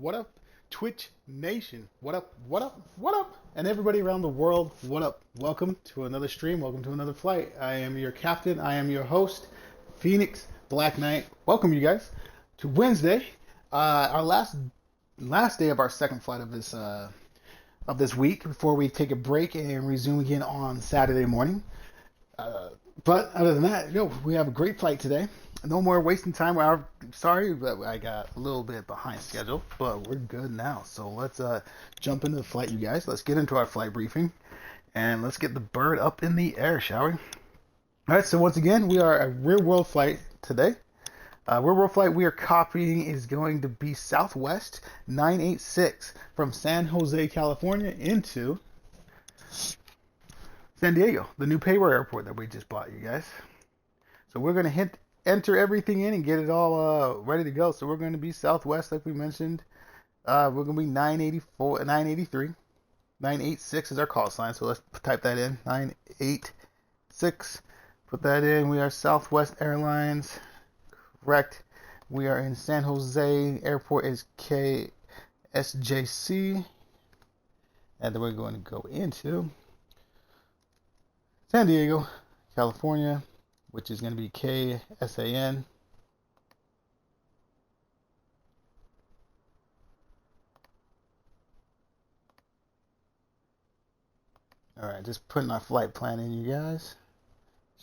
What up, Twitch Nation? What up? What up? What up? And everybody around the world, what up? Welcome to another stream. Welcome to another flight. I am your captain. I am your host, Phoenix Black Knight. Welcome you guys to Wednesday, our last day of our second flight of this week before we take a break and resume again on Saturday morning. But other than that, we have a great flight today. No more wasting time. I'm sorry, but I got a little bit behind schedule, but we're good now. So let's jump into the flight, you guys. Let's get into our flight briefing, and let's get the bird up in the air, shall we? All right, so once again, we are a real-world flight today. Real-world flight we are copying is going to be Southwest 986 from San Jose, California into San Diego, the new Payware airport that we just bought, you guys. So we're going to enter everything in and get it all ready to go. So we're going to be Southwest, like we mentioned. We're going to be 984, 983. 986 is our call sign, so let's type that in. 986. Put that in. We are Southwest Airlines. Correct. We are in San Jose. Airport is KSJC. And then we're going to go into San Diego, California, which is going to be KSAN. Alright, just putting our flight plan in, you guys.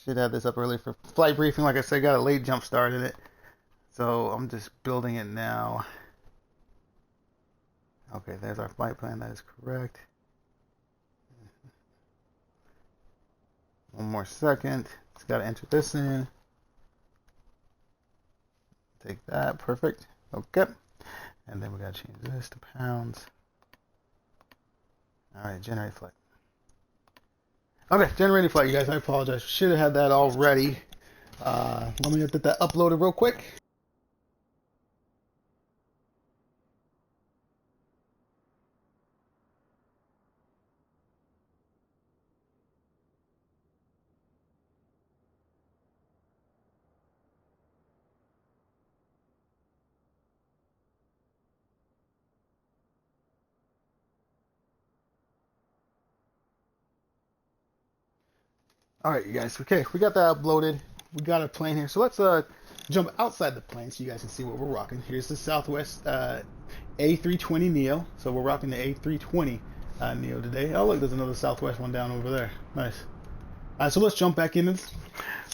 Should have this up early for flight briefing. Like I said, got a late jump start in it. So I'm just building it now. Okay, there's our flight plan. That is correct. One more second. Just got to enter this in. Take that. Perfect. Okay. And then we got to change this to pounds. Alright, generate flight. Okay, generating flight, you guys. I apologize. Should have had that all ready. Let me get that uploaded real quick. Alright, you guys. Okay, we got that uploaded. We got a plane here. So let's jump outside the plane so you guys can see what we're rocking. Here's the Southwest A320 Neo. So we're rocking the A320 Neo today. Oh, look, there's another Southwest one down over there. Nice. So let's jump back into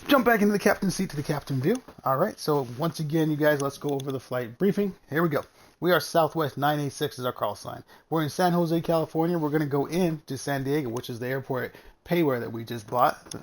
the captain's seat to the captain view. Alright, so once again, you guys, let's go over the flight briefing. Here we go. We are Southwest 986 is our call sign. We're in San Jose, California. We're going to go into San Diego, which is the airport Payware that we just bought.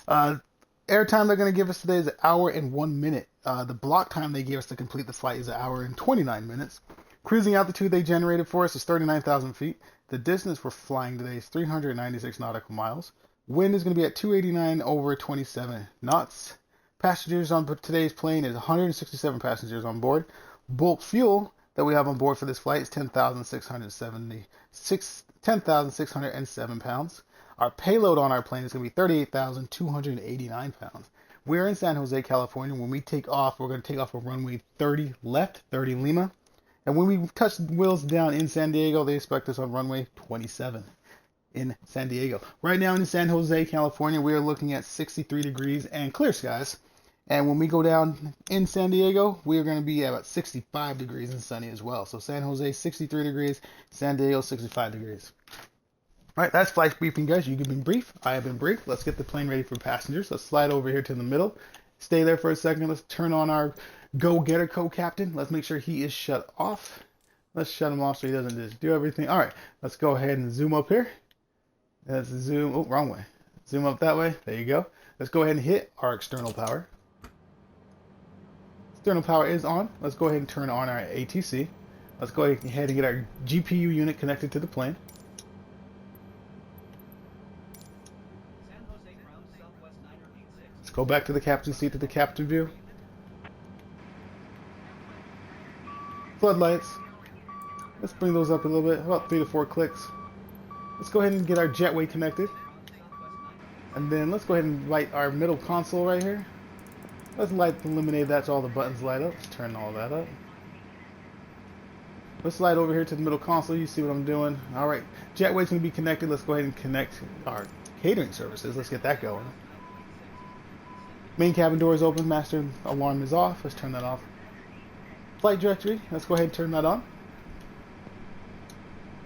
Airtime they're going to give us today is 1 hour and 1 minute. The block time they gave us to complete the flight is 1 hour and 29 minutes. Cruising altitude they generated for us is 39,000 feet. The distance we're flying today is 396 nautical miles. Wind is going to be at 289 over 27 knots. Passengers on today's plane is 167 passengers on board. Bulk fuel that we have on board for this flight is 10,607 pounds. Our payload on our plane is going to be 38,289 pounds. We're in San Jose, California. When we take off, we're going to take off of runway 30 left, 30 Lima. And when we touch the wheels down in San Diego, they expect us on runway 27 in San Diego. Right now in San Jose, California, we are looking at 63 degrees and clear skies. And when we go down in San Diego, we are going to be at about 65 degrees and sunny as well. So San Jose, 63 degrees. San Diego, 65 degrees. All right, that's flight briefing, guys. You've been brief. I have been brief. Let's get the plane ready for passengers. Let's slide over here to the middle. Stay there for a second. Let's turn on our go-getter co-captain. Let's make sure he is shut off. Let's shut him off so he doesn't just do everything. All right, let's go ahead and zoom up here. Let's zoom. Oh, wrong way. Zoom up that way. There you go. Let's go ahead and hit our external power. External power is on. Let's go ahead and turn on our ATC. Let's go ahead and get our GPU unit connected to the plane. Let's go back to the captain's seat to the captain view. Floodlights. Let's bring those up a little bit, about 3 to 4 clicks. Let's go ahead and get our jetway connected. And then let's go ahead and light our middle console right here. Let's illuminate that so all the buttons light up. Let's turn all that up. Let's slide over here to the middle console. You see what I'm doing. All right, jetway's going to be connected. Let's go ahead and connect our catering services. Let's get that going. Main cabin door is open. Master alarm is off. Let's turn that off. Flight directory. Let's go ahead and turn that on.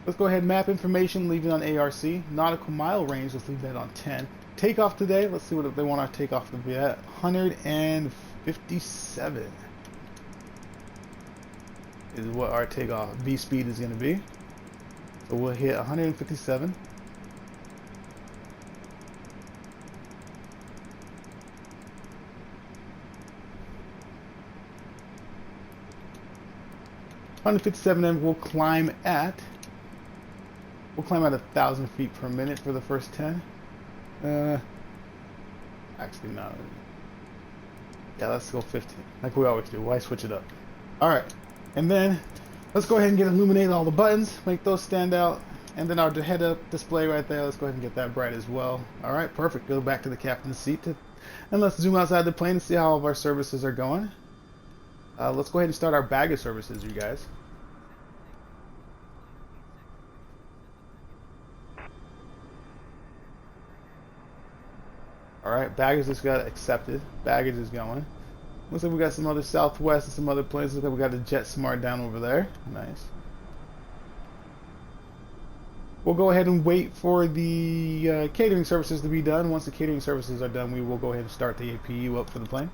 Let's go ahead and map information. Leave it on ARC. Nautical mile range. Let's leave that on 10. Takeoff today. Let's see what they want our takeoff to be at. 157 is what our takeoff V speed is going to be. So we'll hit 157. And we'll climb at 1,000 feet per minute for the first 10. Actually no. Yeah, let's go 15 like we always do. Why switch it up? All right, and then let's go ahead and illuminate all the buttons, make those stand out, and then our head-up display right there. Let's go ahead and get that bright as well. All right, perfect. Go back to the captain's seat and let's zoom outside the plane and see how all of our services are going. Let's go ahead and start our baggage services, you guys. Alright, baggage just got accepted. Baggage is going. Looks like we got some other Southwest and some other places. Looks like we got the Jet Smart down over there. Nice. We'll go ahead and wait for the catering services to be done. Once the catering services are done, we will go ahead and start the APU up for the plane.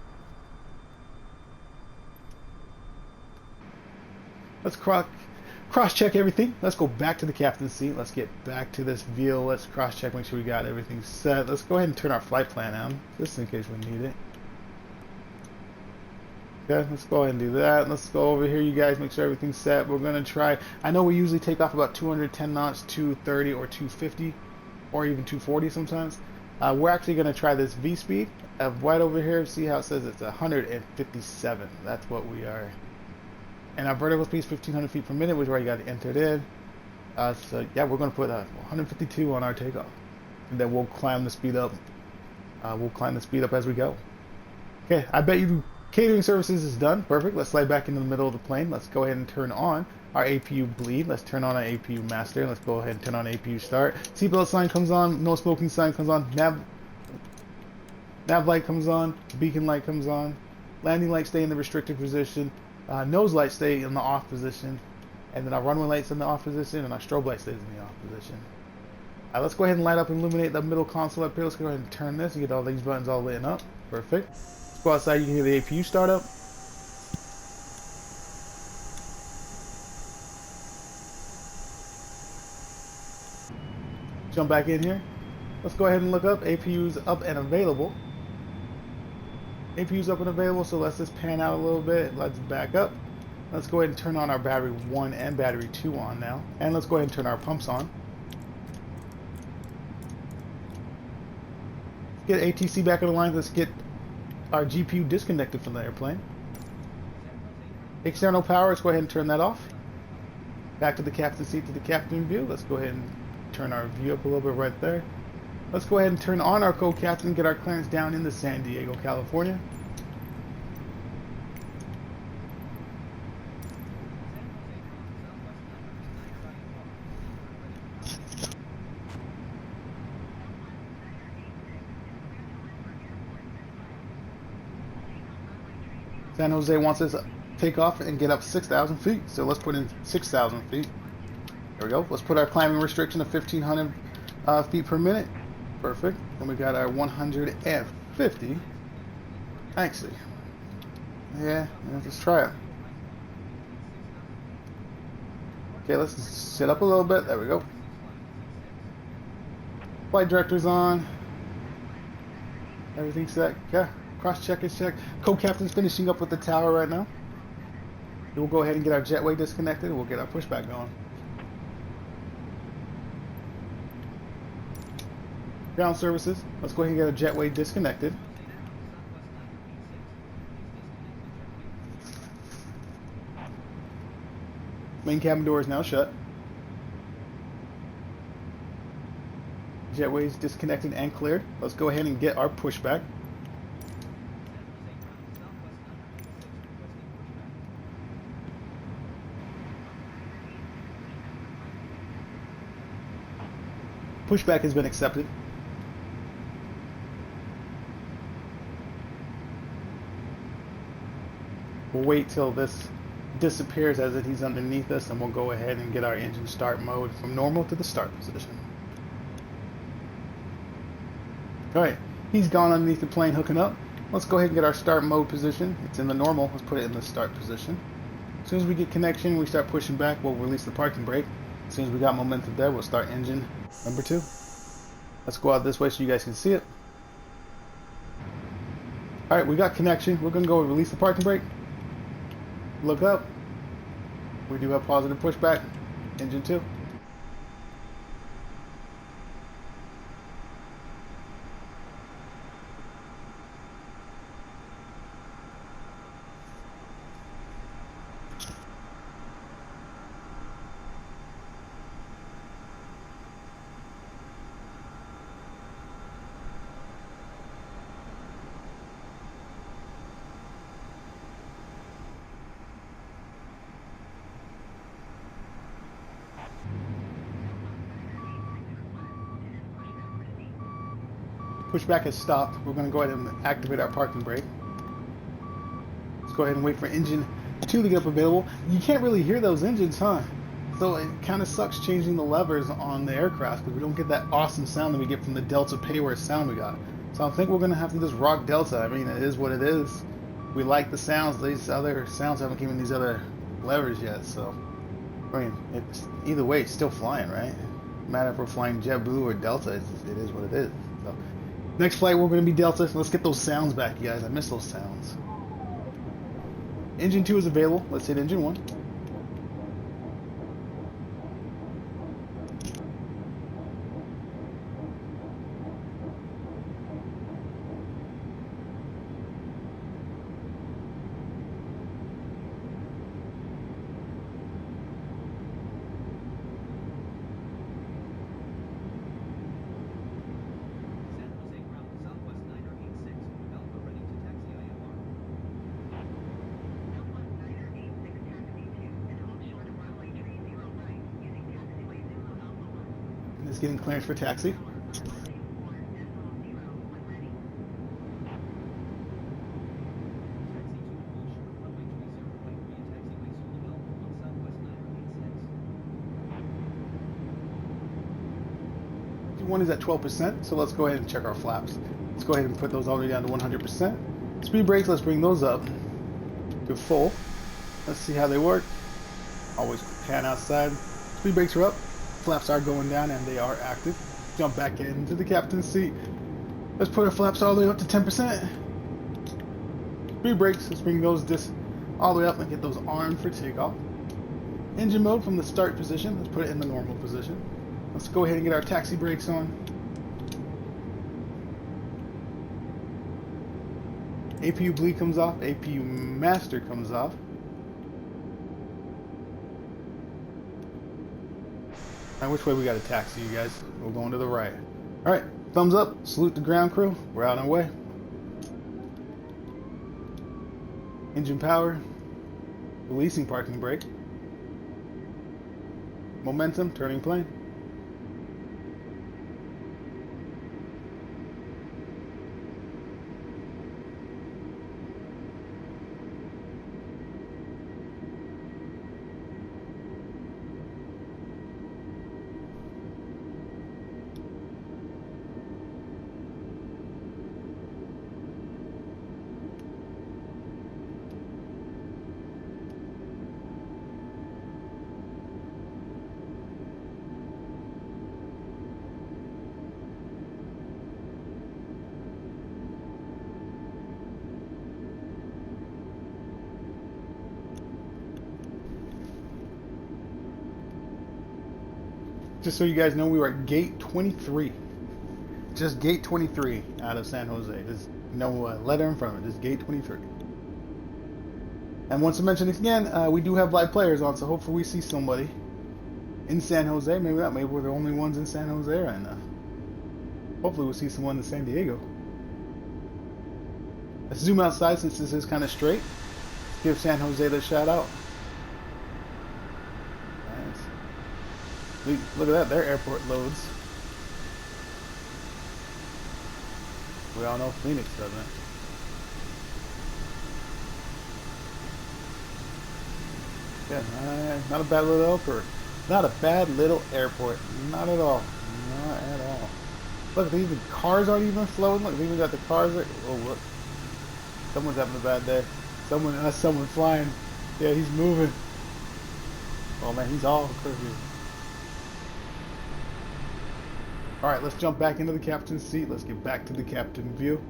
Let's cross-check everything. Let's go back to the captain's seat. Let's get back to this view. Let's cross-check, make sure we got everything set. Let's go ahead and turn our flight plan on, just in case we need it. Okay, let's go ahead and do that. Let's go over here, you guys, make sure everything's set. We're going to try, I know we usually take off about 210 knots, 230 or 250, or even 240 sometimes. We're actually going to try this V speed. Right over here, see how it says it's 157. That's what we are. And our vertical speed is 1,500 feet per minute, which is where you got to enter it in. So yeah, we're going to put 152 on our takeoff, and then we'll climb the speed up. We'll climb the speed up as we go. Okay, I bet you catering services is done. Perfect. Let's slide back into the middle of the plane. Let's go ahead and turn on our APU bleed. Let's turn on our APU master. Let's go ahead and turn on APU start. Seatbelt sign comes on. No smoking sign comes on. Nav light comes on. Beacon light comes on. Landing light stay in the restricted position. Nose light stay in the off position, and then our runway lights in the off position, and our strobe light stays in the off position. Let's go ahead and light up and illuminate the middle console up here. Let's go ahead and turn this and get all these buttons all lit up. Perfect. Let's go outside. You can hear the APU start up. Jump back in here. Let's go ahead and look up. APU's up and available. APU's up and available, so let's just pan out a little bit. Let's back up. Let's go ahead and turn on our battery 1 and battery 2 on now. And let's go ahead and turn our pumps on. Get ATC back on the line. Let's get our GPU disconnected from the airplane. External power, let's go ahead and turn that off. Back to the captain's seat, to the captain view. Let's go ahead and turn our view up a little bit right there. Let's go ahead and turn on our co-captain and get our clearance down into San Diego, California. San Jose wants us to take off and get up 6,000 feet, so let's put in 6,000 feet. There we go. Let's put our climbing restriction of 1,500 feet per minute. Perfect. And we got our 150. Actually, yeah, let's try it. Okay, let's sit up a little bit. There we go. Flight director's on. Everything's set. Yeah, cross check is checked. Co-captain's finishing up with the tower right now. We'll go ahead and get our jetway disconnected. We'll get our pushback going. Ground services. Let's go ahead and get our jetway disconnected. Main cabin door is now shut. Jetway is disconnected and cleared. Let's go ahead and get our pushback. Pushback has been accepted. We'll wait till this disappears as if he's underneath us, and we'll go ahead and get our engine start mode from normal to the start position. Alright, he's gone underneath the plane hooking up. Let's go ahead and get our start mode position. It's in the normal. Let's put it in the start position. As soon as we get connection, we start pushing back, we'll release the parking brake. As soon as we got momentum there, we'll start engine number 2. Let's go out this way so you guys can see it. Alright, we got connection. We're going to go release the parking brake. Look up. We do have positive pushback. Engine 2. Pushback has stopped. We're going to go ahead and activate our parking brake. Let's go ahead and wait for engine 2 to get up available. You can't really hear those engines, huh? So it kind of sucks changing the levers on the aircraft because we don't get that awesome sound that we get from the Delta Payware sound we got. So I think we're going to have to just rock Delta. I mean, it is what it is. We like the sounds. These other sounds haven't given these other levers yet. So, I mean, it's, either way, it's still flying, right? No matter if we're flying JetBlue or Delta, it is what it is. So, next flight, we're going to be Delta. Let's get those sounds back, you guys. I miss those sounds. Engine 2 is available. Let's hit engine 1. Is getting clearance for taxi. One is at 12%, so let's go ahead and check our flaps. Let's go ahead and put those all the way down to 100%. Speed brakes, let's bring those up to full. Let's see how they work. Always pan outside. Speed brakes are up. Flaps are going down and they are active. Jump back into the captain's seat. Let's put our flaps all the way up to 10%. Speed brakes, let's bring those all the way up and get those armed for takeoff. Engine mode from the start position, let's put it in the normal position. Let's go ahead and get our taxi brakes on. APU bleed comes off, APU master comes off. Alright, which way we got to taxi, you guys? We're going to the right. Alright, thumbs up, salute the ground crew. We're out on our way. Engine power, releasing parking brake. Momentum, turning plane. Just so you guys know, we were at gate 23. Just gate 23 out of San Jose. There's no letter in front of it. Just gate 23. And once I mention this again, we do have live players on, so hopefully we see somebody in San Jose. Maybe not. Maybe we're the only ones in San Jose right now. Hopefully we'll see someone in San Diego. Let's zoom outside since this is kind of straight. Let's give San Jose the shout out. Look at that, their airport loads. We all know Phoenix doesn't. Yeah, not a bad little airport. Not a bad little airport. Not at all. Not at all. Look, even cars aren't even floating. Look, they even got the cars. Oh, look. Someone's having a bad day. Someone flying. Yeah, he's moving. Oh man, he's all crazy. All right, let's jump back into the captain's seat. Let's get back to the captain view.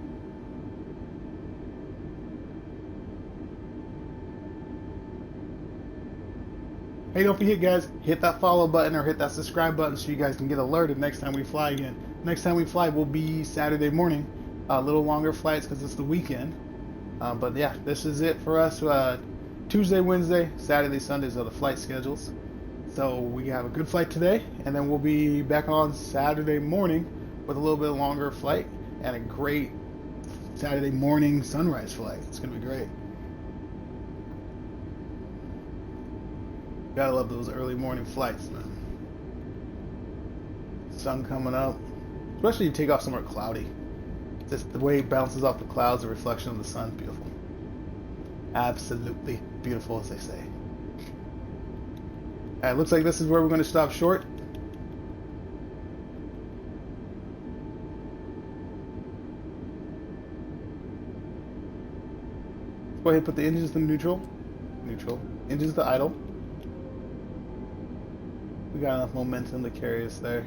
Hey, don't forget, guys, hit that follow button or hit that subscribe button so you guys can get alerted next time we fly again. Next time we fly will be Saturday morning. A little longer flights because it's the weekend. But yeah, this is it for us. Tuesday, Wednesday, Saturday, Sundays are the flight schedules. So we have a good flight today, and then we'll be back on Saturday morning with a little bit longer flight and a great Saturday morning sunrise flight. It's going to be great. Gotta love those early morning flights, man. Sun coming up. Especially you take off somewhere cloudy. Just the way it bounces off the clouds, the reflection of the sun, beautiful. Absolutely beautiful, as they say. Alright, looks like this is where we're going to stop short. Let's go ahead and put the engines to neutral. Neutral. Engines to idle. We got enough momentum to carry us there.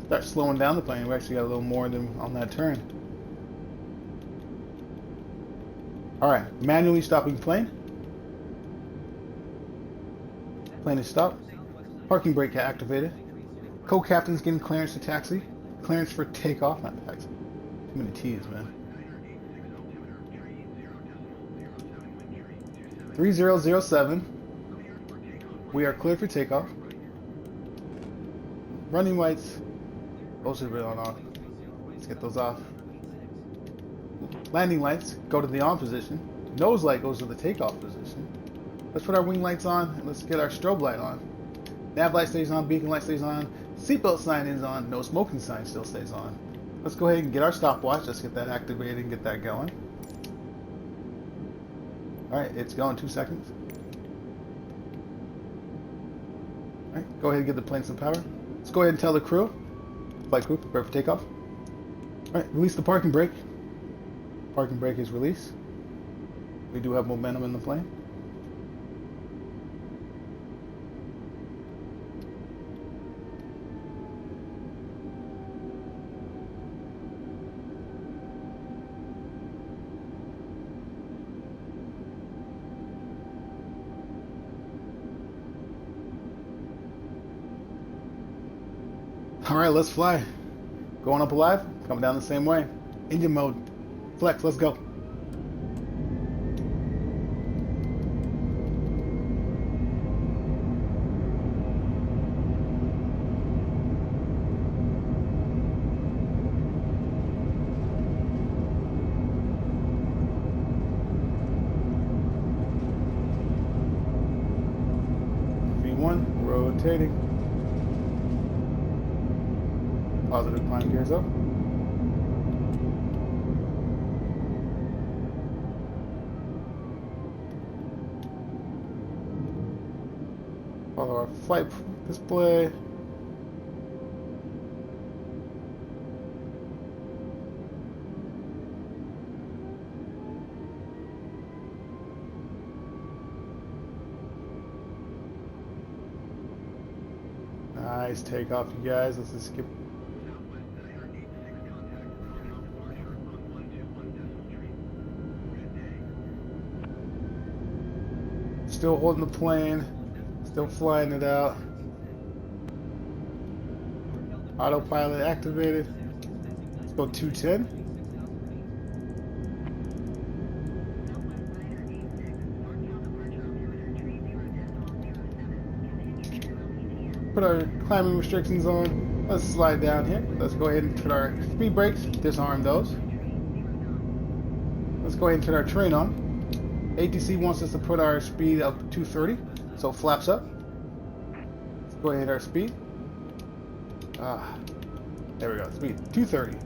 Start slowing down the plane. We actually got a little more than on that turn. Alright, manually stopping plane. Plane is stopped. Parking brake activated. Co-captain's getting clearance to taxi. Clearance for takeoff, not taxi. Too many T's, man. 3007. We are cleared for takeoff. Running lights. Those should have been on. Let's get those off. Landing lights go to the on position. Nose light goes to the takeoff position. Let's put our wing lights on and let's get our strobe light on. Nav light stays on, beacon light stays on, seatbelt sign is on, no smoking sign still stays on. Let's go ahead and get our stopwatch. Let's get that activated and get that going. Alright, it's going 2 seconds. Alright, go ahead and give the plane some power. Let's go ahead and tell the crew. Flight crew, prepare for takeoff. Alright, release the parking brake. Parking brake is released. We do have momentum in the plane. Alright, let's fly. Going up alive, coming down the same way. Engine mode. Flex, let's go. V1, rotating. Positive climb gears up. Follow our flight display. Nice takeoff, you guys. Let's just skip. Still holding the plane, still flying it out. Autopilot activated. Let's go 210. Put our climbing restrictions on. Let's slide down here. Let's go ahead and put our speed brakes, disarm those. Let's go ahead and turn our train on. ATC wants us to put our speed up to 230, so flaps up. Let's go ahead and hit our speed. There we go, speed 230.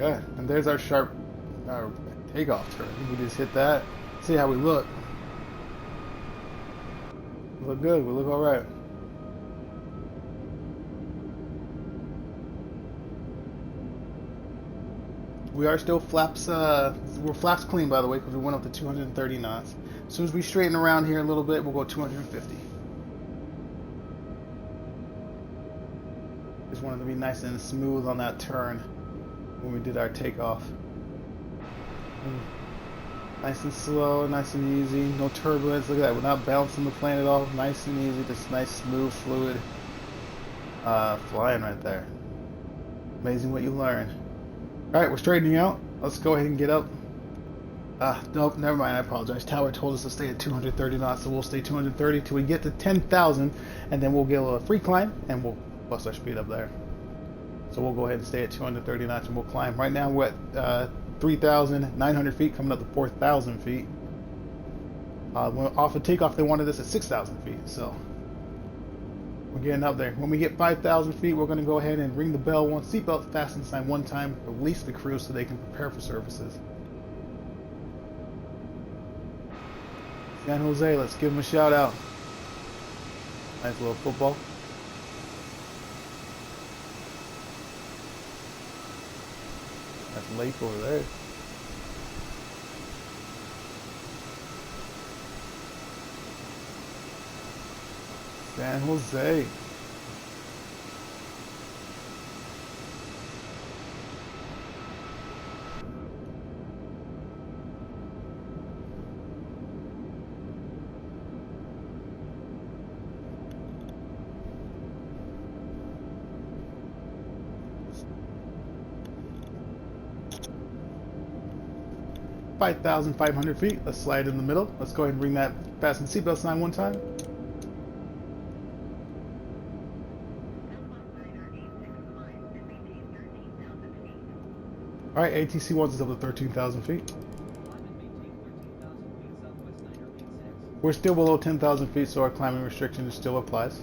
Okay, and there's our sharp takeoff turn. We just hit that. See how we look. We look good. We look all right. We are still flaps. We're flaps clean, by the way, because we went up to 230 knots. As soon as we straighten around here a little bit, we'll go 250. Just wanted to be nice and smooth on that turn when we did our takeoff. Nice and slow, nice and easy, no turbulence. Look at that, we're not bouncing the plane at all. Nice and easy, just nice, smooth, fluid flying right there. Amazing what you learn. All right, we're straightening out. Let's go ahead and get up. Nope, never mind. I apologize. Tower told us to stay at 230 knots, so we'll stay 230 till we get to 10,000, and then we'll get a little free climb, and we'll bust our speed up there. So we'll go ahead and stay at 230 knots, and we'll climb. Right now we're at 3,900 feet, coming up to 4,000 feet. Off of takeoff, they wanted us at 6,000 feet, so we're getting up there. When we hit 5,000 feet, we're going to go ahead and ring the bell once, seatbelt fasten sign one time, release the crew so they can prepare for services. San Jose, let's give them a shout out. Nice little football. That's lake over there. San Jose. $5,500 feet. Let's slide in the middle. Let's go ahead and ring that fasten seatbelt sign one time. Alright, ATC wants us up to 13,000 feet. We're still below 10,000 feet, so our climbing restriction still applies.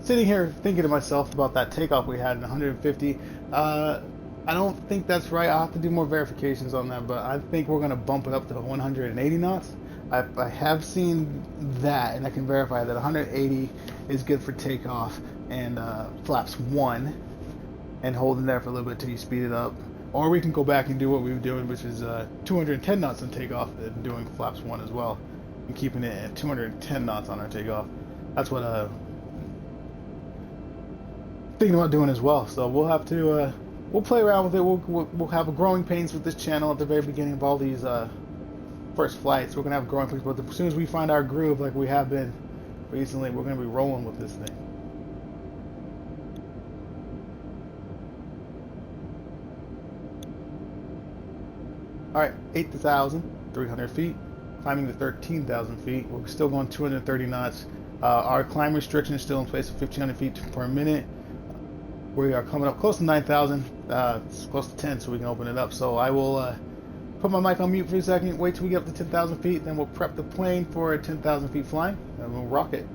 Sitting here thinking to myself about that takeoff we had in 150, I don't think that's right. I'll have to do more verifications on that, but I think we're going to bump it up to 180 knots. I have seen that, and I can verify that 180 is good for takeoff and flaps 1, and holding there for a little bit till you speed it up. Or we can go back and do what we were doing, which is 210 knots on takeoff and doing flaps 1 as well, and keeping it at 210 knots on our takeoff. That's what thinking about doing as well. So we'll have to we'll play around with it. We'll have a growing pains with this channel at the very beginning of all these first flights. We're gonna have growing pains, but as soon as we find our groove, like we have been recently, we're gonna be rolling with this thing. All right, 8,300 feet, climbing to 13,000 feet. We're still going 230 knots. Our climb restriction is still in place of 1,500 feet per minute. We are coming up close to 9,000. It's close to 10, so we can open it up. So I will put my mic on mute for a second, wait till we get up to 10,000 feet, then we'll prep the plane for 10,000 feet flying, and we'll rock it.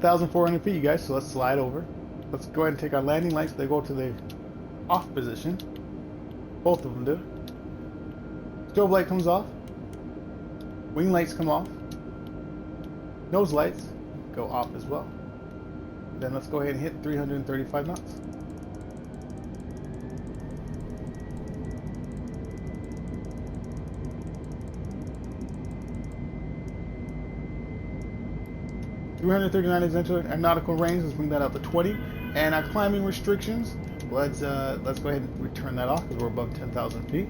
10,400 feet, you guys. So let's slide over. Let's go ahead and take our landing lights. They go to the off position. Both of them do. Strobe light comes off. Wing lights come off. Nose lights go off as well. Then let's go ahead and hit 335 knots. .339 is into our nautical range. Let's bring that up to 20. And our climbing restrictions, let's go ahead and return that off because we're above 10,000 feet.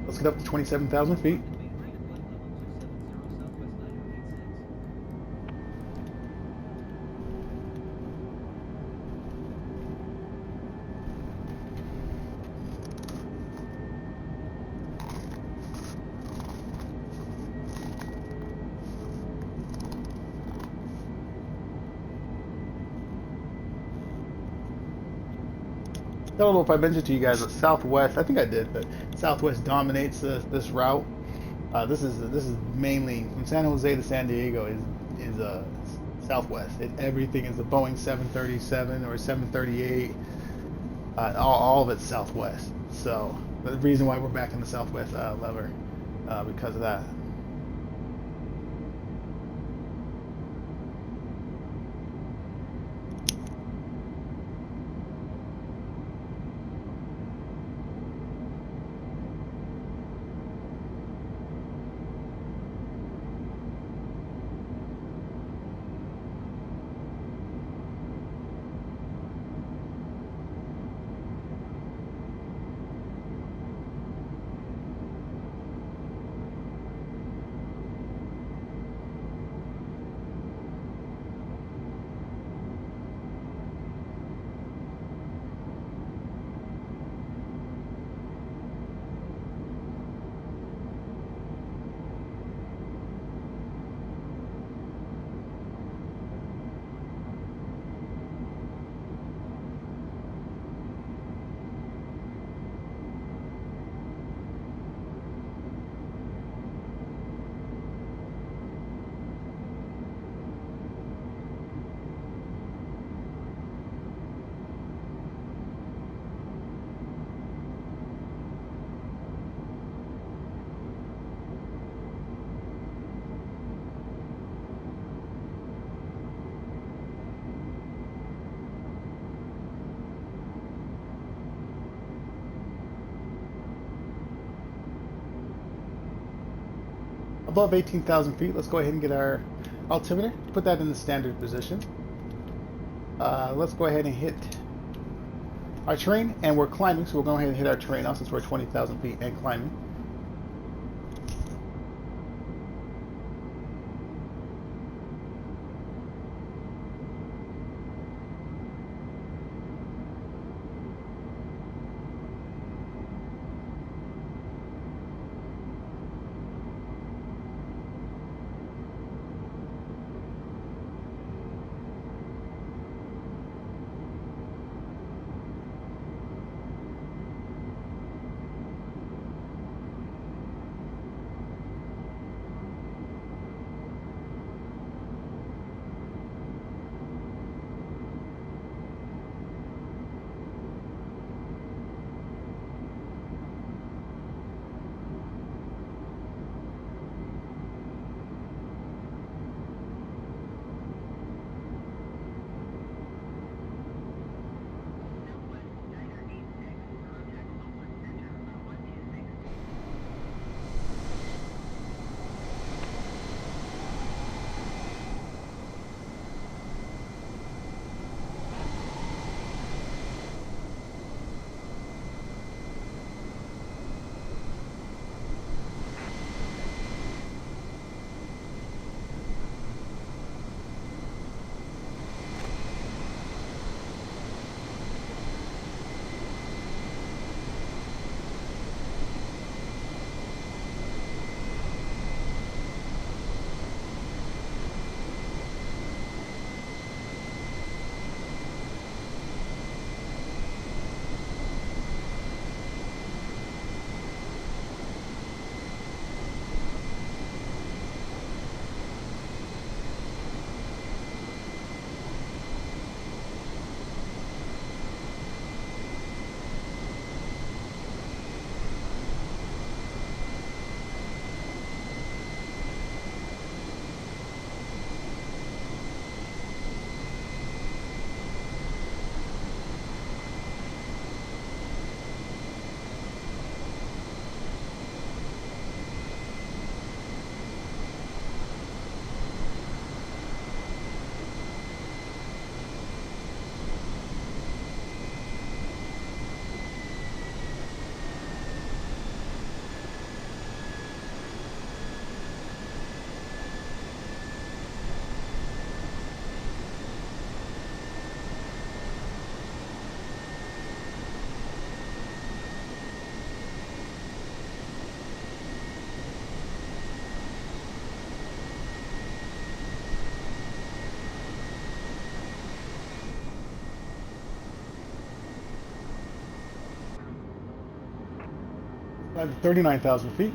Let's get up to 27,000 feet. I don't know if I mentioned to you guys that Southwest, I think I did, but Southwest dominates this route. This is mainly from San Jose to San Diego is Southwest. Everything is a Boeing 737 or 738. All of it's Southwest. So the reason why we're back in the Southwest lever because of that. Above 18,000 feet, let's go ahead and get our altimeter, put that in the standard position. Let's go ahead and hit our terrain, and we're climbing, so we'll go ahead and hit our terrain now since we're 20,000 feet and climbing. 39,000 feet.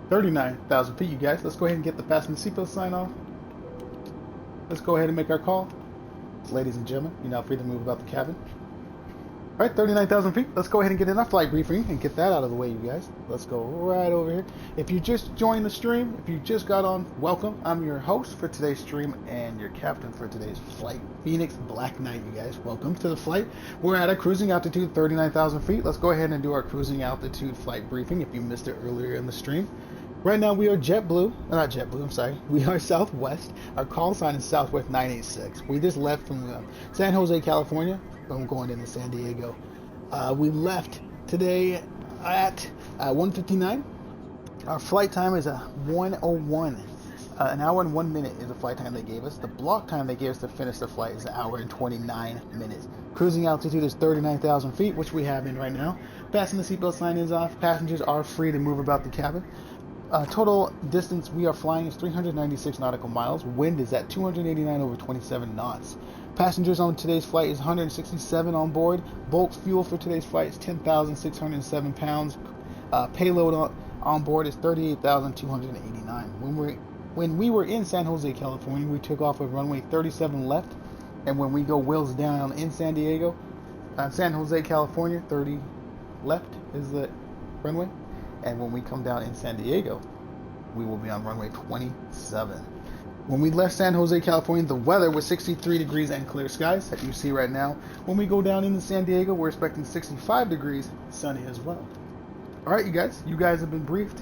39,000 feet, you guys. Let's go ahead and get the passenger seatbelt sign off. Let's go ahead and make our call. Ladies and gentlemen, you're now free to move about the cabin. All right, 39,000 feet. Let's go ahead and get in our flight briefing and get that out of the way, you guys. Let's go right over here. If you just joined the stream, if you just got on, welcome. I'm your host for today's stream and your captain for today's flight, Phoenix Black Knight, you guys. Welcome to the flight. We're at a cruising altitude, 39,000 feet. Let's go ahead and do our cruising altitude flight briefing if you missed it earlier in the stream. Right now we are not JetBlue, I'm sorry. We are Southwest. Our call sign is Southwest 986. We just left from San Jose, California. I'm going into San Diego. We left today at 1:59. Our flight time is 1:01. An hour and 1 minute is the flight time they gave us. The block time they gave us to finish the flight is an hour and 29 minutes. Cruising altitude is 39,000 feet, which we have in right now. Passenger seatbelt sign is off. Passengers are free to move about the cabin. Total distance we are flying is 396 nautical miles. Wind is at 289 over 27 knots. Passengers on today's flight is 167 on board. Bulk fuel for today's flight is 10,607 pounds. Payload on board is 38,289. When we were in San Jose, California, we took off with runway 37 left. And when we go wheels down in San Diego, San Jose, California, 30 left is the runway. And when we come down in San Diego, we will be on runway 27. When we left San Jose, California, the weather was 63 degrees and clear skies that you see right now. When we go down into San Diego, we're expecting 65 degrees, sunny as well. All right, you guys have been briefed.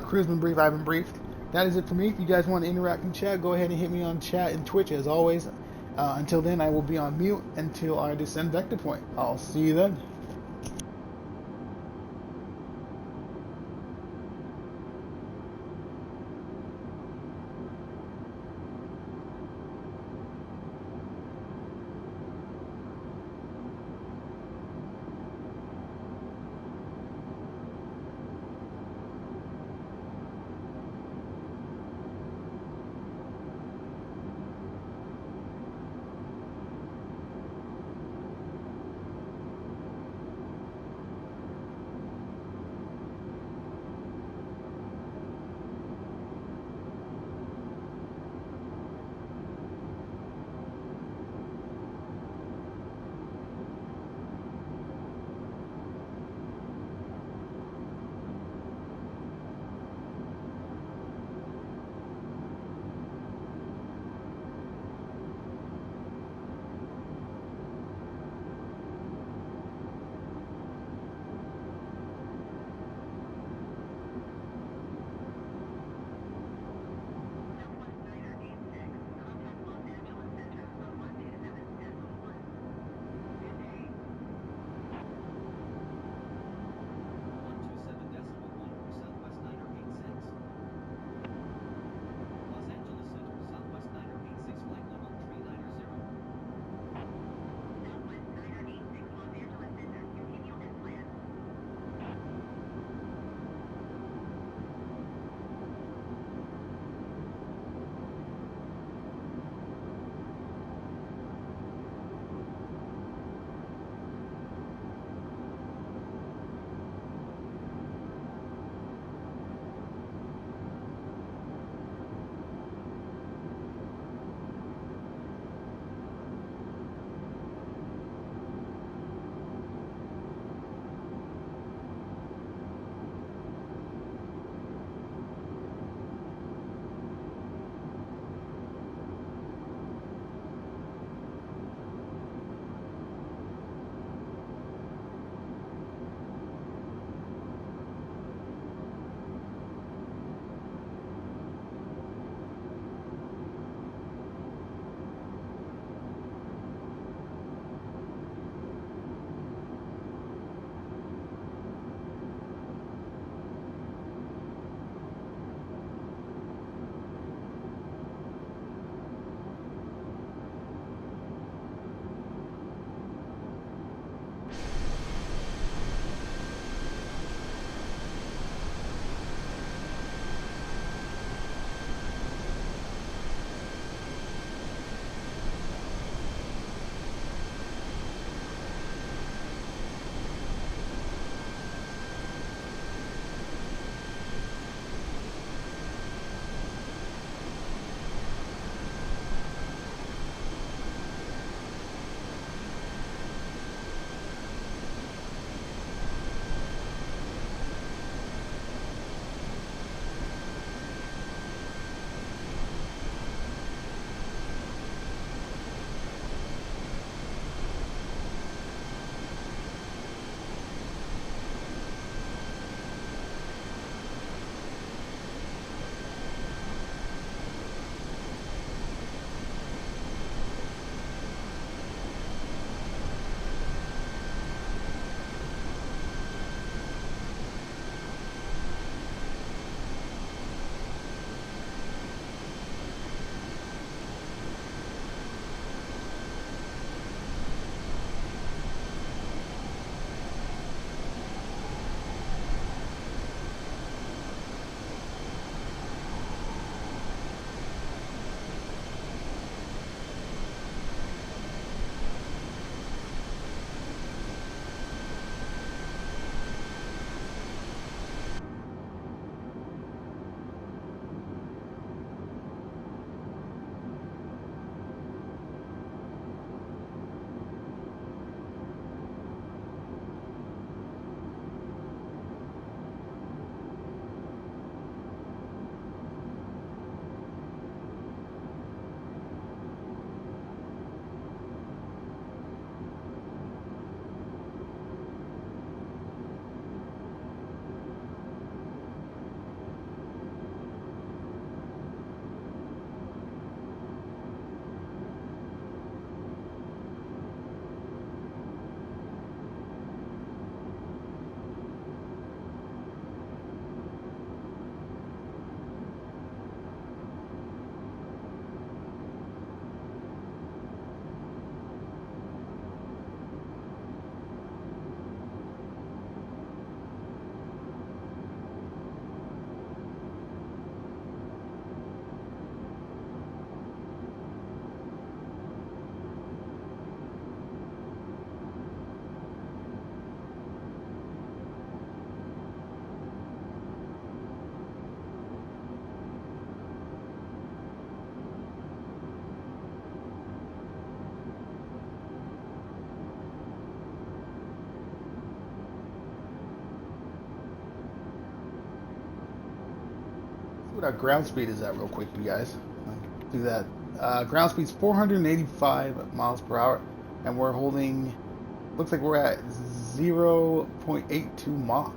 Crew's been briefed. I've been briefed. That is it for me. If you guys want to interact in chat, go ahead and hit me on chat and Twitch as always. Until then, I will be on mute until our descent vector point. I'll see you then. what our ground speed is at real quick, you guys. Do that. Ground speed's 485 miles per hour, and we're holding. Looks like we're at 0.82 Mach.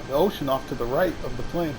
The ocean off to the right of the plane.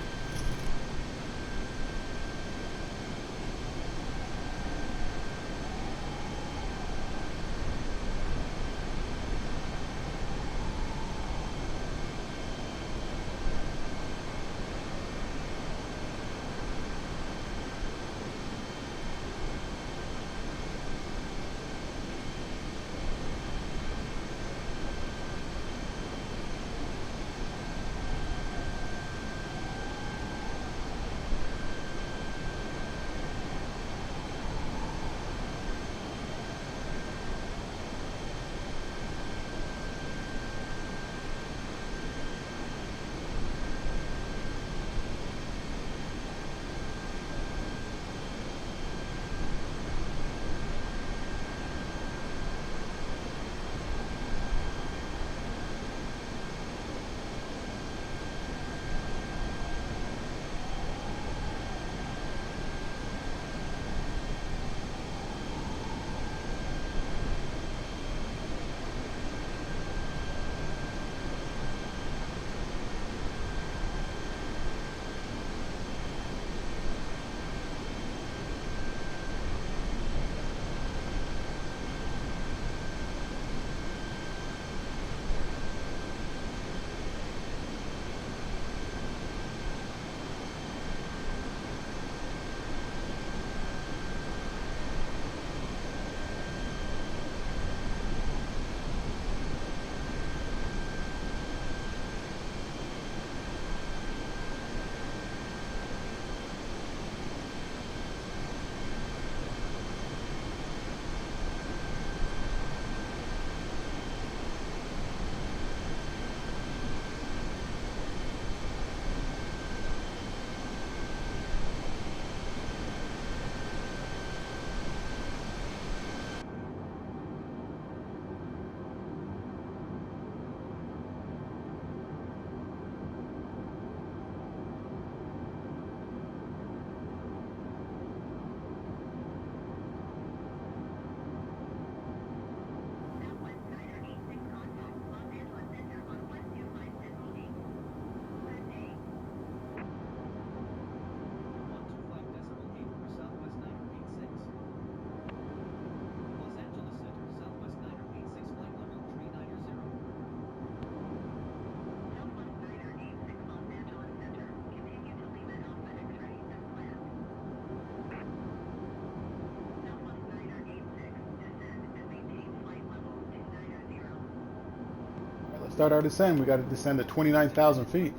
start our descent. We got to descend at 29,000 feet.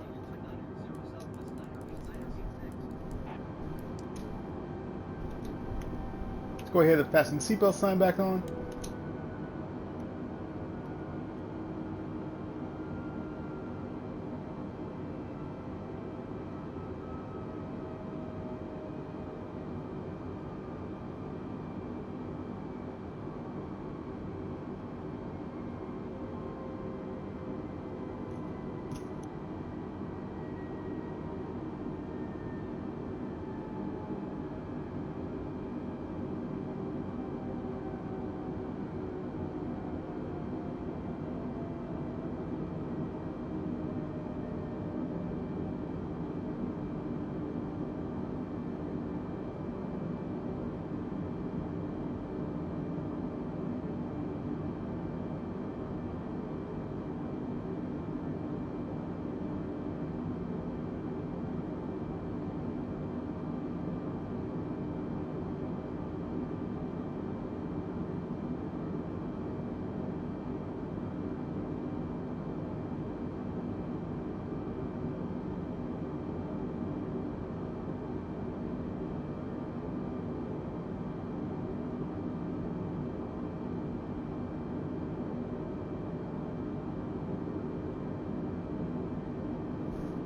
Let's go ahead and fasten the seatbelt sign back on.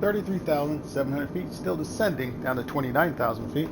$33,700 feet, still descending down to 29,000 feet.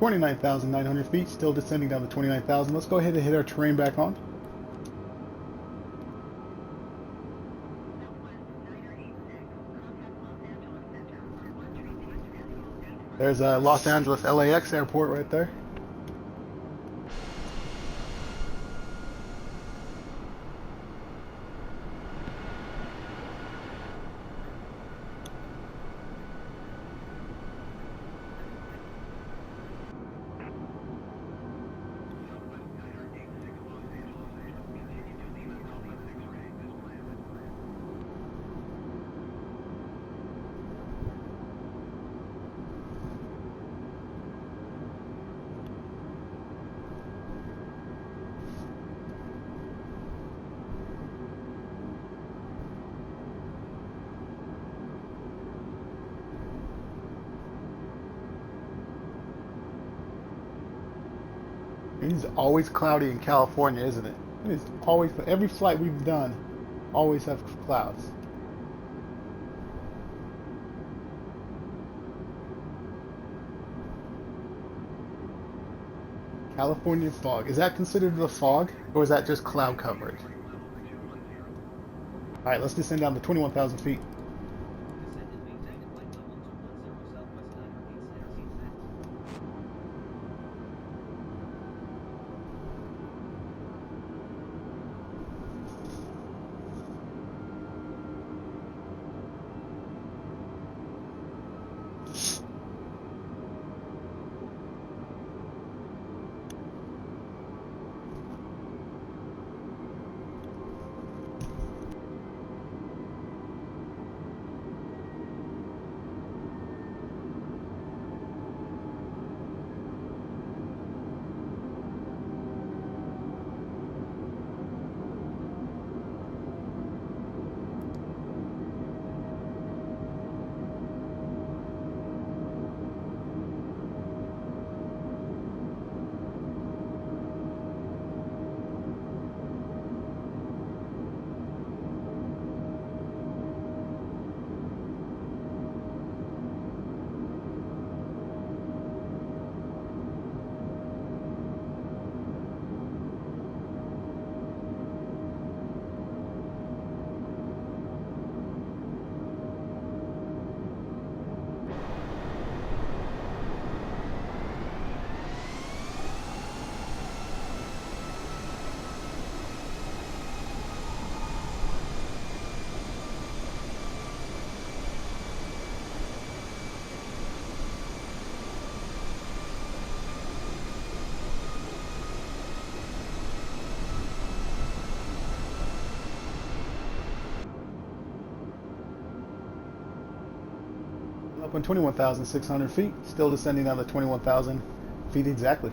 $29,900 feet, still descending down to 29,000. Let's go ahead and hit our terrain back on. There's Los Angeles LAX airport right there. It's always cloudy in California, isn't it? It is always, every flight we've done always have clouds. California fog. Is that considered a fog, or is that just cloud coverage? Alright, let's descend down to 21,000 feet. up on 21,600 feet, still descending down to 21,000 feet exactly.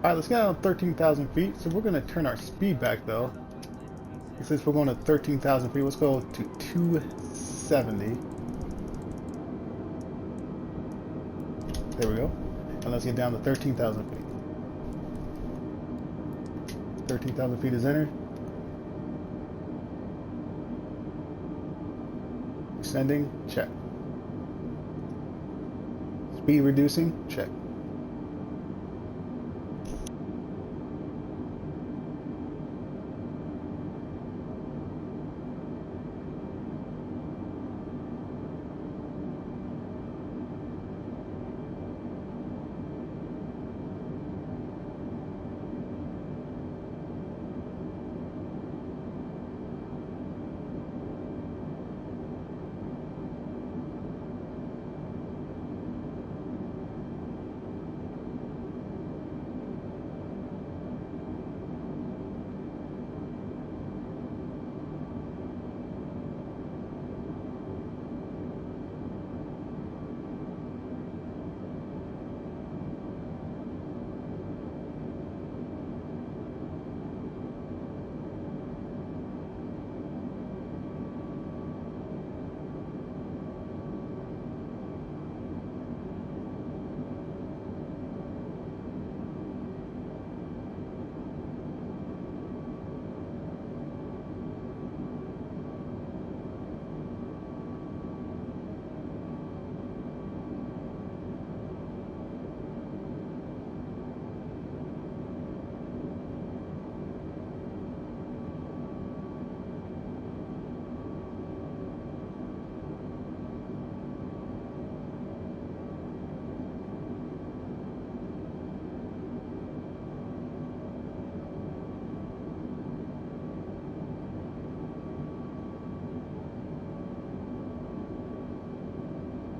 Alright, let's get out 13,000 feet. So we're going to turn our speed back though. Since we're going to 13,000 feet, let's go to 270. There we go. And let's get down to 13,000 feet. 13,000 feet is entered. Descending, check. Speed reducing, check.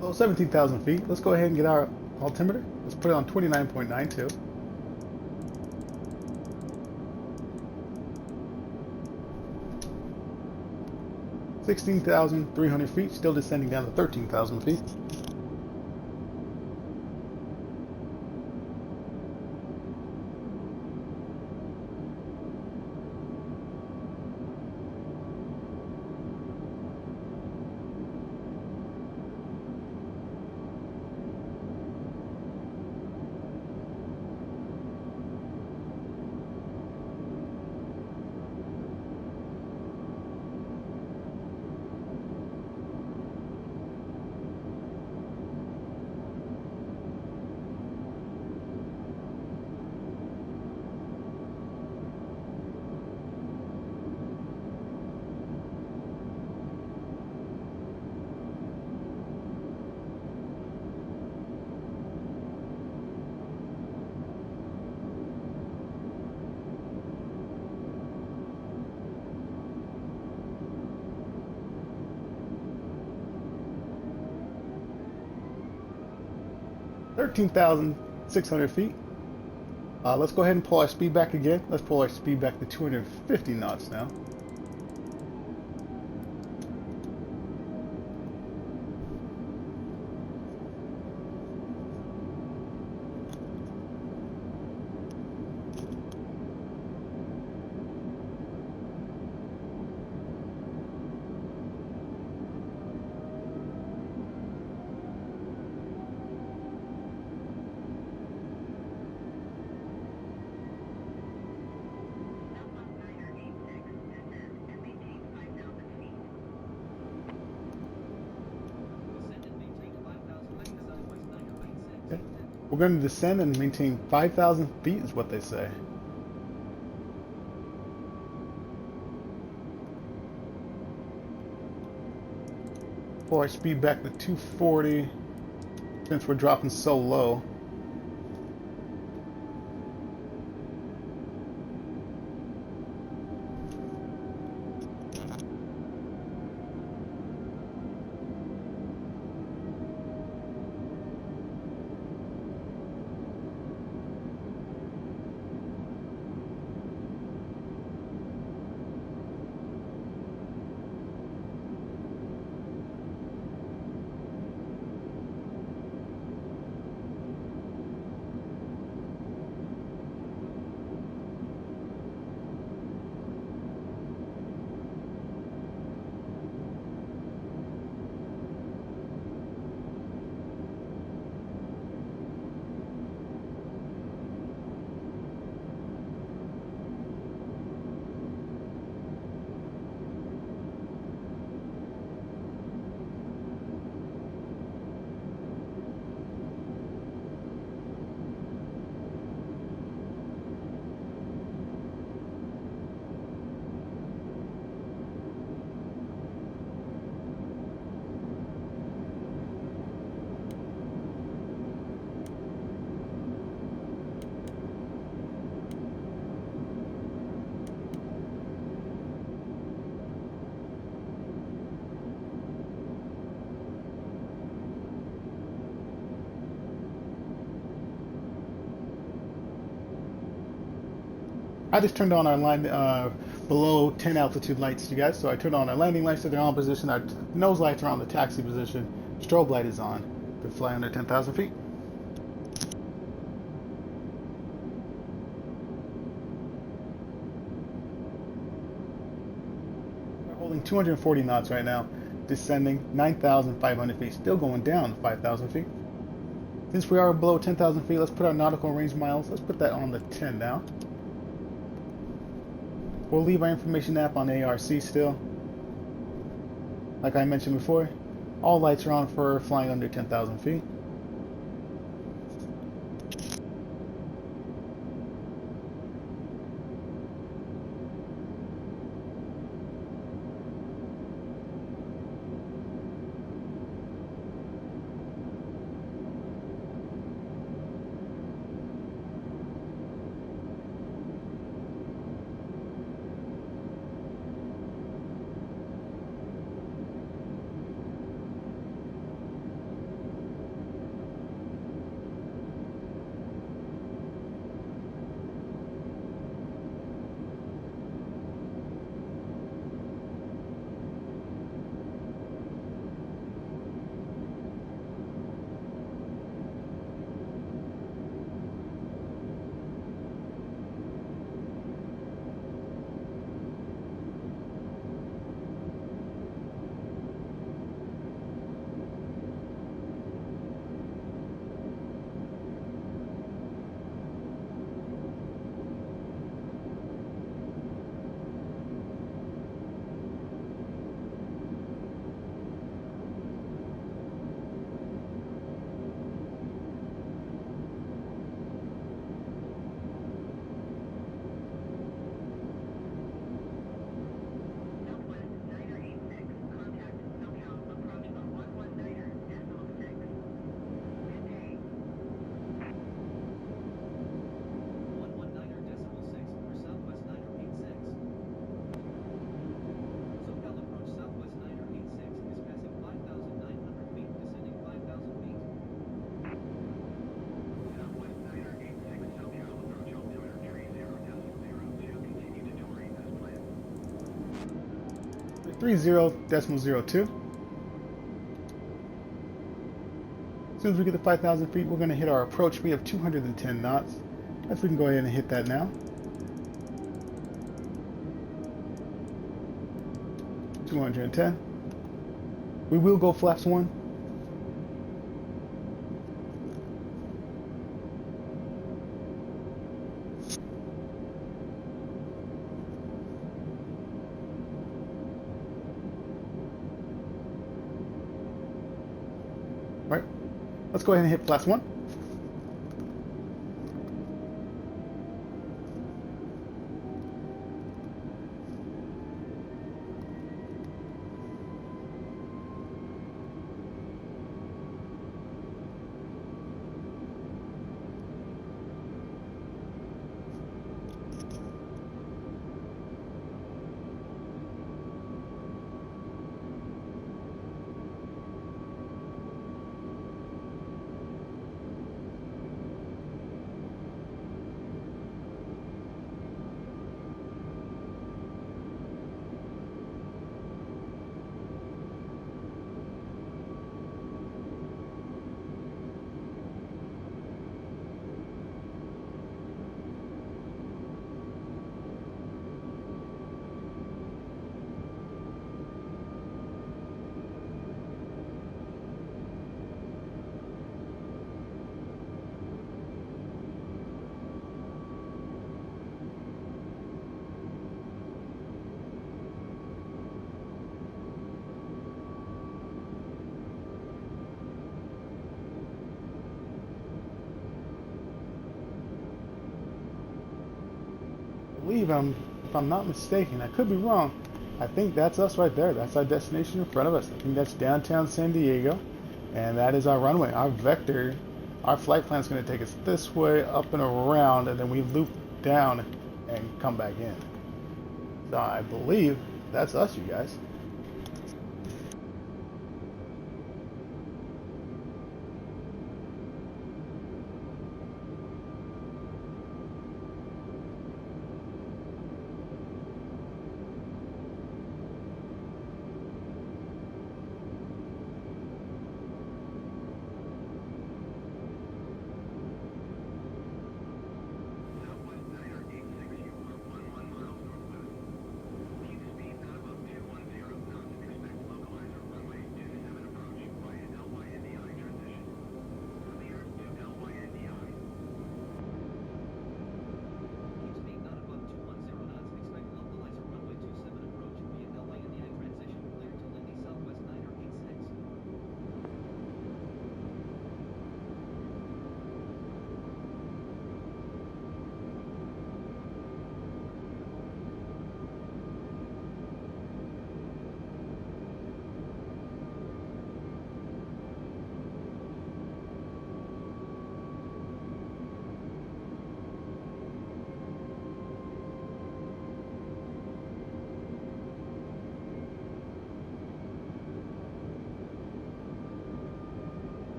Well, 17,000 feet. Let's go ahead and get our altimeter. Let's put it on 29.92. $16,300 feet, still descending down to 13,000 feet. $13,600 feet. Let's go ahead and pull our speed back again. Let's pull our speed back to 250 knots now. We're going to descend and maintain 5,000 feet is what they say. Pull our speed back to 240 since we're dropping so low. I just turned on our line below 10 altitude lights, you guys. So I turned on our landing lights, so they're on position. Our nose lights are on the taxi position. Strobe light is on to fly under 10,000 feet. We're holding 240 knots right now, descending 9,500 feet, still going down 5,000 feet. Since we are below 10,000 feet, let's put our nautical range miles. Let's put that on the 10 now. We'll leave our information app on ARC still. Like I mentioned before, all lights are on for flying under 10,000 feet. Three 30.02. As soon as we get to 5,000 feet, we're going to hit our approach speed of 210 knots. If we can go ahead and hit that now. 210. We will go flaps 1. Right. Let's go ahead and hit flaps 1. believe, if I'm not mistaken, I could be wrong, I think that's us right there. That's our destination in front of us. I think that's downtown San Diego, and that is our runway. Our vector, our flight plan is going to take us this way, up and around, and then we loop down and come back in. So I believe that's us, you guys.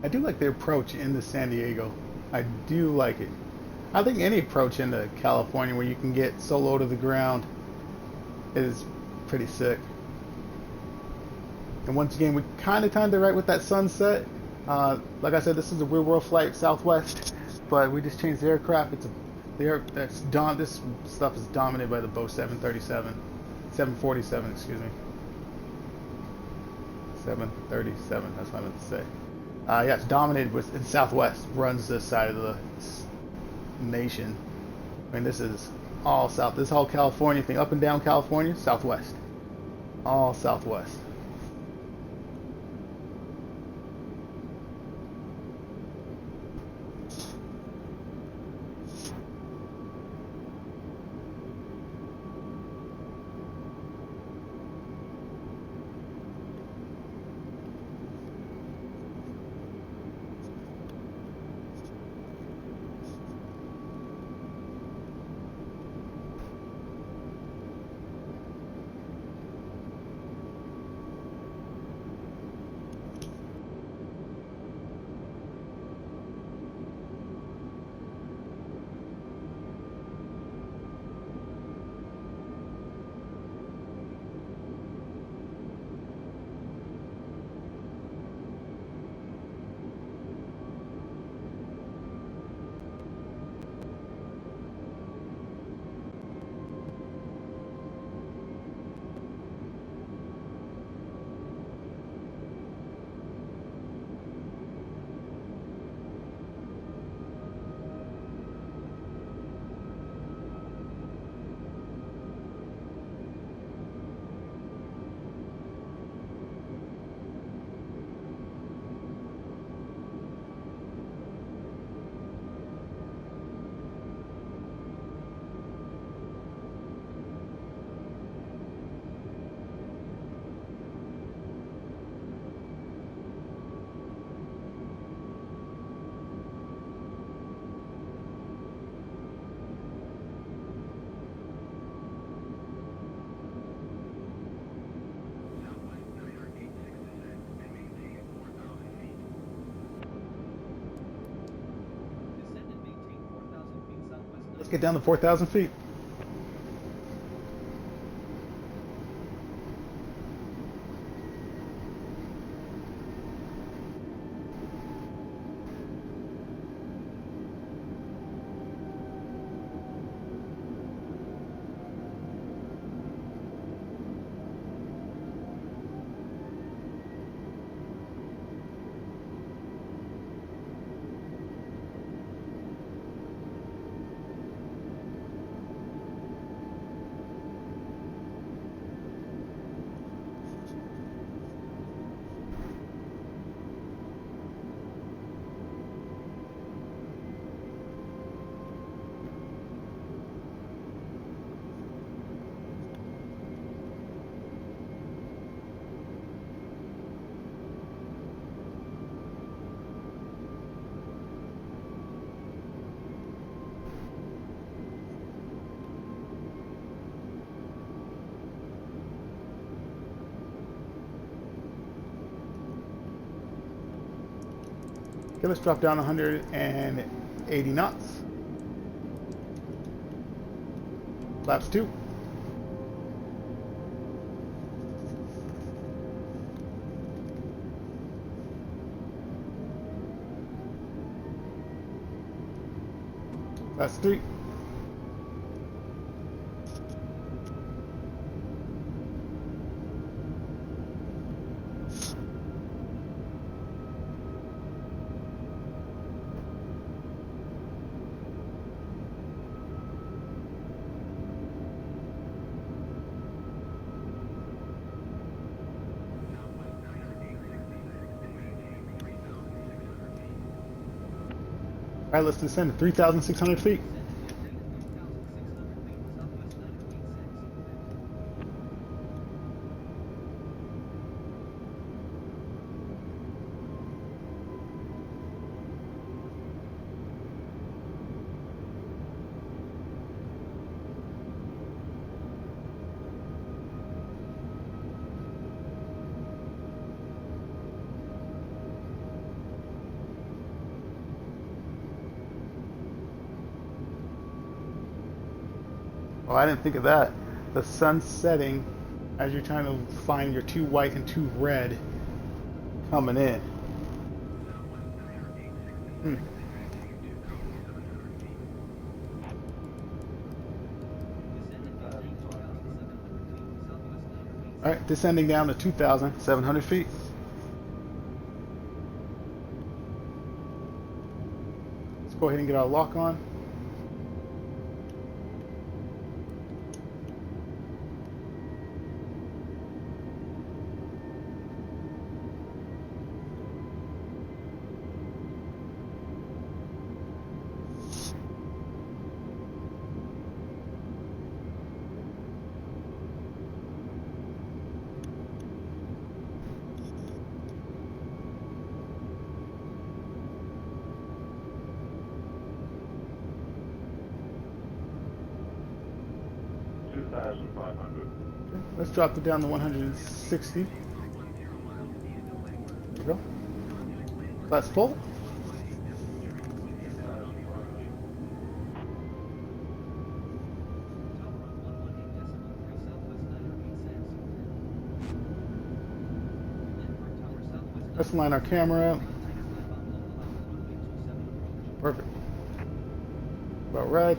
I do like the approach into San Diego. I do like it. I think any approach into California where you can get so low to the ground is pretty sick. And once again, we kind of timed it right with that sunset. Like I said, this is a real world flight Southwest, but we just changed the aircraft. It's a the air that's this stuff is dominated by the Boeing 737, 747, excuse me, 737. That's what I meant to say. Yeah, it's dominated with in Southwest runs this side of the nation. I mean, this is all South. This whole California thing, up and down California, Southwest, all Southwest. Let's get down to 4,000 feet. Okay, let's drop down 180 knots. Flaps 2. Flaps 3. All right, let's descend to 3,600 feet. Oh, I didn't think of that. The sun setting as you're trying to find your two white and two red coming in. Hmm. All right, descending down to 2,700 feet. Let's go ahead and get our lock on. Let's drop it down to 160. There we go. That's full. Let's line our camera up. Perfect. About right.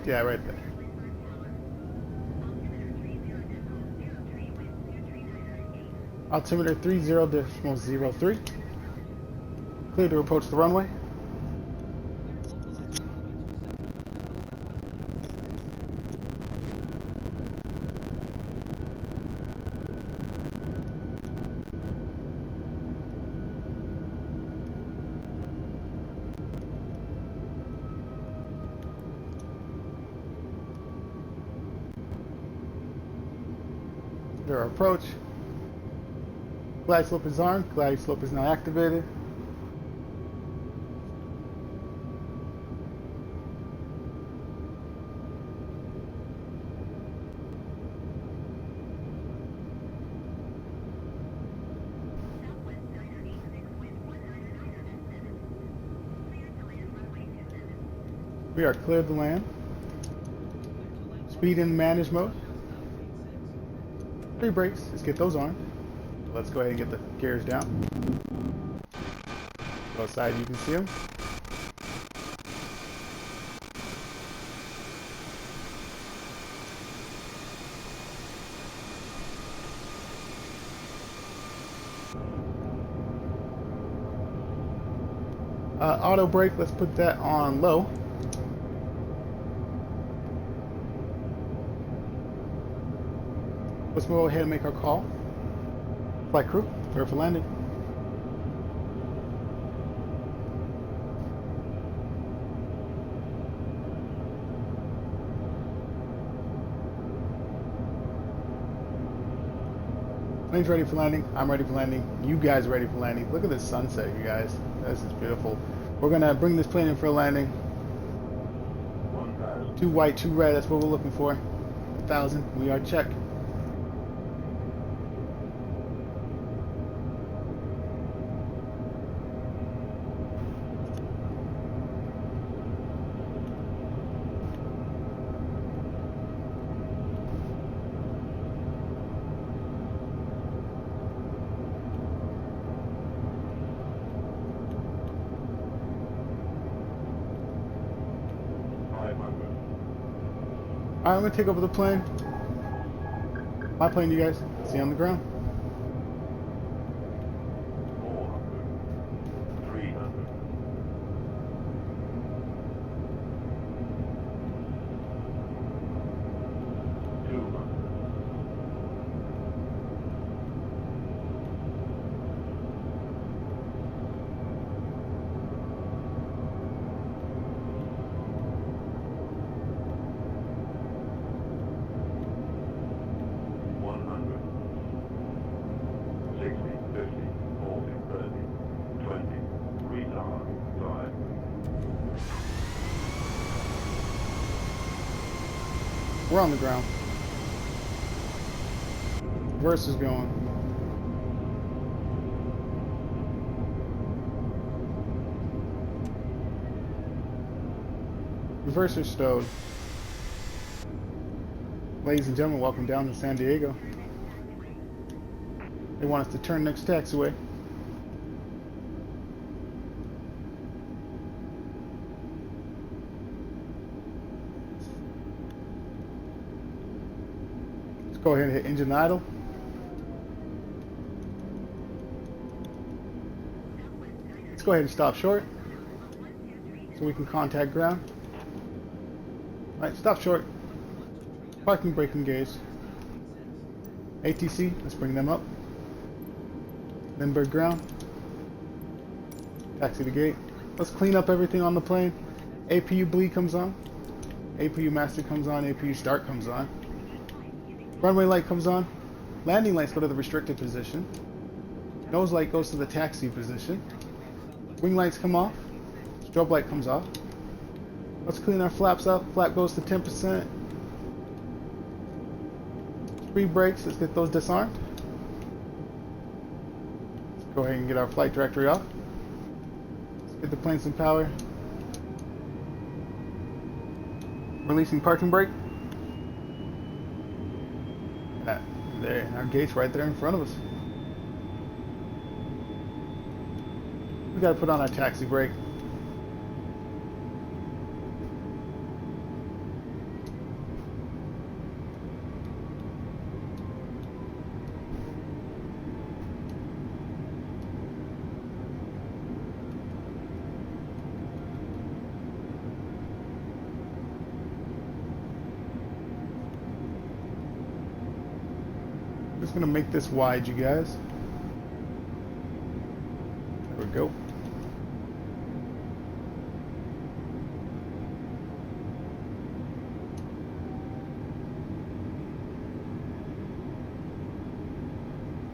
Yeah, right there. Altimeter 30.03. Clear to approach the runway. Clear our approach. Glide slope is armed. Glide slope is now activated. We are cleared to land. Speed in managed mode. 3 brakes. Let's get those on. Let's go ahead and get the gears down. Go outside, you can see them. Auto brake, let's put that on low. Let's go ahead and make our call. Flight crew, clear for landing. Plane's ready for landing. I'm ready for landing. You guys are ready for landing. Look at this sunset, you guys. This is beautiful. We're gonna bring this plane in for a landing. 2 white, 2 red. That's what we're looking for. 1,000. We are check. Alright, I'm gonna take over the plane. My plane, you guys. See you on the ground. 400, 300, 200, 60, 50, 40, 30, 20, retard, 5. We're on the ground. Reverse is going. Reverse is stowed. Ladies and gentlemen, welcome down to San Diego. They want us to turn next taxiway. Let's go ahead and hit engine idle. Let's go ahead and stop short so we can contact ground. Alright, stop short. Parking brake engaged. ATC, let's bring them up. Lindbergh ground. Taxi to gate. Let's clean up everything on the plane. APU bleed comes on. APU master comes on. APU start comes on. Runway light comes on. Landing lights go to the restricted position. Nose light goes to the taxi position. Wing lights come off. Strobe light comes off. Let's clean our flaps up. Flap goes to 10%. Speed brakes, let's get those disarmed. Let's go ahead and get our flight directory off. Let's get the plane some power. Releasing parking brake. There, our gate's right there in front of us. We gotta put on our taxi brake. I'm just gonna make this wide, you guys. There we go.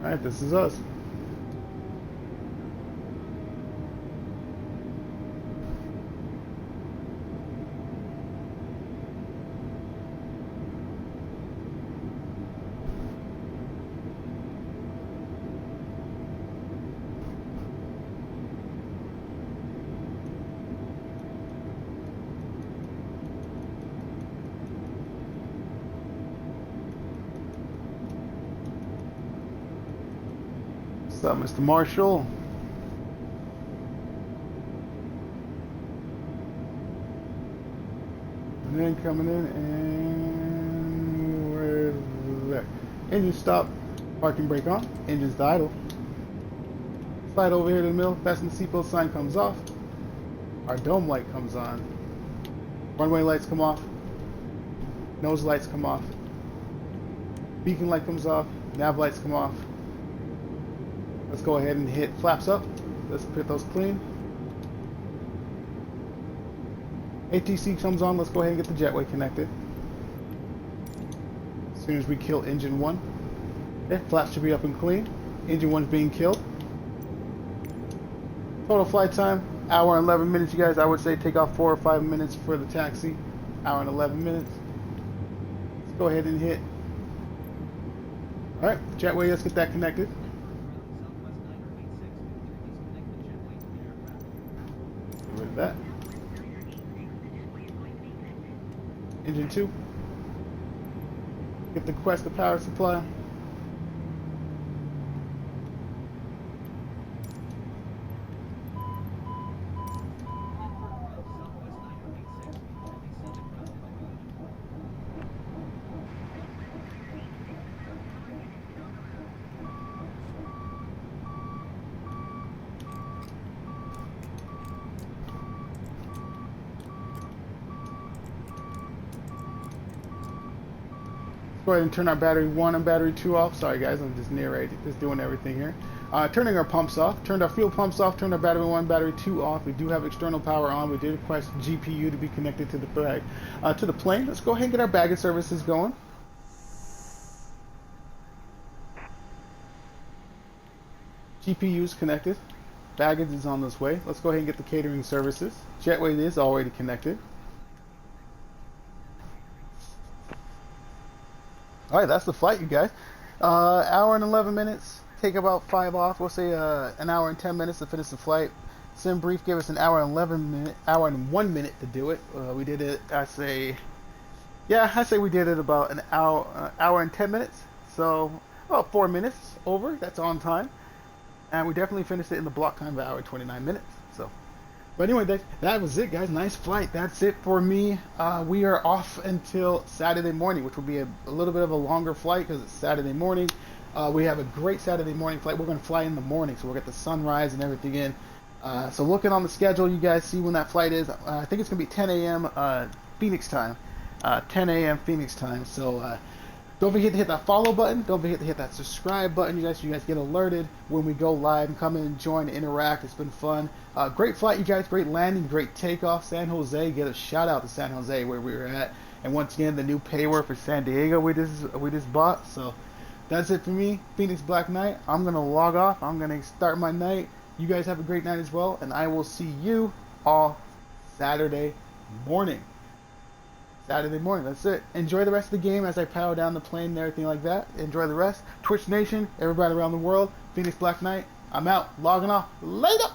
Alright, this is us. What's up, Mr. Marshall? And then coming in and where's that? Engine stop, parking brake on, engine's idle. Slide over here to the middle, fasten the seatbelt sign comes off. Our dome light comes on. Runway lights come off. Nose lights come off. Beacon light comes off. Nav lights come off. Let's go ahead and hit flaps up. Let's put those clean. ATC comes on. Let's go ahead and get the jetway connected. As soon as we kill engine 1. Okay, flaps should be up and clean. Engine 1's being killed. Total flight time, hour and 11 minutes, you guys. I would say take off 4 or 5 minutes for the taxi. Hour and 11 minutes. Let's go ahead and hit. Alright, jetway, let's get that connected. Get rid of that. Engine 2. Get the Quest the power supply. Go ahead and turn our battery 1 and battery 2 off. Sorry guys, I'm just narrating, just doing everything here. Turning our pumps off, turned our fuel pumps off, turned our battery 1, battery 2 off. We do have external power on. We did request GPU to be connected to the plane. Let's go ahead and get our baggage services going. GPU is connected. Baggage is on this way. Let's go ahead and get the catering services. Jetway is already connected. Alright, that's the flight, you guys. Hour and 11 minutes. Take about 5 off. We'll say an hour and 10 minutes to finish the flight. Sim brief gave us an hour and 1 minute to do it. We did it, I say, Yeah, I say we did it about an hour and 10 minutes. So about 4 minutes over. That's on time, and we definitely finished it in the block time of an hour and 29 minutes. So, but anyway, that was it, guys. Nice flight. That's it for me. We are off until Saturday morning, which will be a little bit of a longer flight because it's Saturday morning. We have a great Saturday morning flight. We're going to fly in the morning, so we'll get the sunrise and everything in. So looking on the schedule, you guys see when that flight is. I think it's going to be 10 a.m. Phoenix time. 10 a.m. Phoenix time. So don't forget to hit that follow button. Don't forget to hit that subscribe button, you guys, so you guys get alerted when we go live and come in and join, interact. It's been fun. Great flight, you guys. Great landing, great takeoff. San Jose. Get a shout out to San Jose where we were at. And once again, the new payware for San Diego we just bought. So that's it for me, Phoenix Black Knight. I'm gonna log off. I'm gonna start my night. You guys have a great night as well, and I will see you all Saturday morning. Saturday morning. That's it. Enjoy the rest of the game as I power down the plane and everything like that. Enjoy the rest. Twitch Nation, everybody around the world. Phoenix Black Knight. I'm out. Logging off. Later.